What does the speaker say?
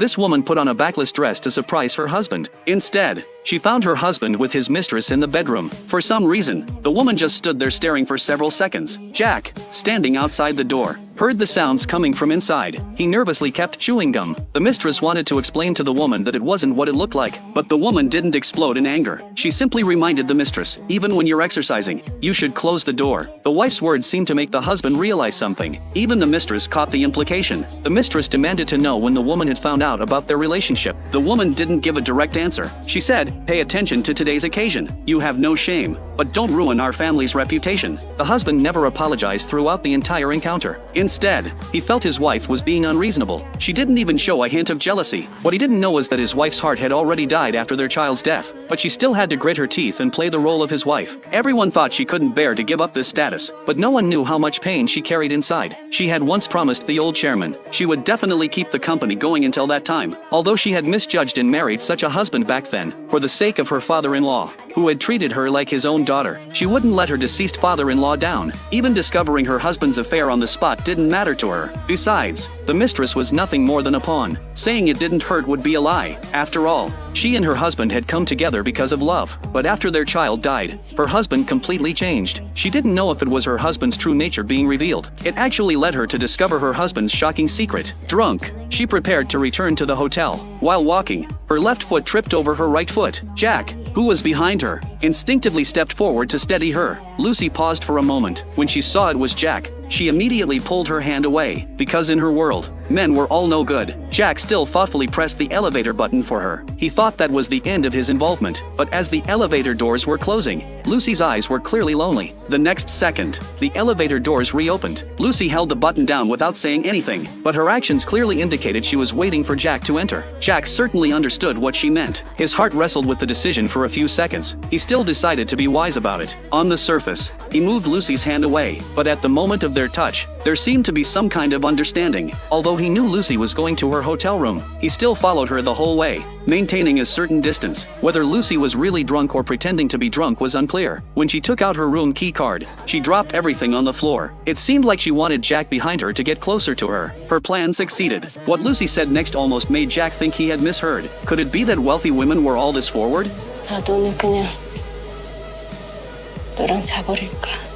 This woman put on a backless dress to surprise her husband. Instead, she found her husband with his mistress in the bedroom. For some reason, the woman just stood there staring for several seconds. Jack, standing outside the door, heard the sounds coming from inside. He nervously kept chewing gum. The mistress wanted to explain to the woman that it wasn't what it looked like, but the woman didn't explode in anger. She simply reminded the mistress, even when you're exercising, you should close the door. The wife's words seemed to make the husband realize something. Even the mistress caught the implication. The mistress demanded to know when the woman had found out about their relationship. The woman didn't give a direct answer. She said, "Pay attention to today's occasion. You have no shame, but don't ruin our family's reputation." The husband never apologized throughout the entire encounter. Instead, he felt his wife was being unreasonable. She didn't even show a hint of jealousy. What he didn't know was that his wife's heart had already died after their child's death, but she still had to grit her teeth and play the role of his wife. Everyone thought she couldn't bear to give up this status, but no one knew how much pain she carried inside. She had once promised the old chairman she would definitely keep the company going until that time, although she had misjudged and married such a husband back then. For the sake of her father-in-law, who had treated her like his own daughter, she wouldn't let her deceased father-in-law down. Even discovering her husband's affair on the spot didn't matter to her. Besides, the mistress was nothing more than a pawn. Saying it didn't hurt would be a lie. After all, she and her husband had come together because of love. But after their child died, her husband completely changed. She didn't know if it was her husband's true nature being revealed. It actually led her to discover her husband's shocking secret. Drunk, she prepared to return to the hotel. While walking, her left foot tripped over her right foot. Jack, who was behind her, instinctively stepped forward to steady her. Lucy paused for a moment. When she saw it was Jack, she immediately pulled her hand away, because in her world, men were all no good. Jack still thoughtfully pressed the elevator button for her. He thought that was the end of his involvement, but as the elevator doors were closing, Lucy's eyes were clearly lonely. The next second, the elevator doors reopened. Lucy held the button down without saying anything, but her actions clearly indicated she was waiting for Jack to enter. Jack certainly understood what she meant. His heart wrestled with the decision for a few seconds. He still decided to be wise about it. On the surface, he moved Lucy's hand away, but at the moment of their touch, there seemed to be some kind of understanding. Although he knew Lucy was going to her hotel room, he still followed her the whole way, maintaining a certain distance. Whether Lucy was really drunk or pretending to be drunk was unclear. When she took out her room key card, she dropped everything on the floor. It seemed like she wanted Jack behind her to get closer to her. Her plan succeeded. What Lucy said next almost made Jack think he had misheard. Could it be that wealthy women were all this forward? 나 너는 그냥 너랑 자버릴까?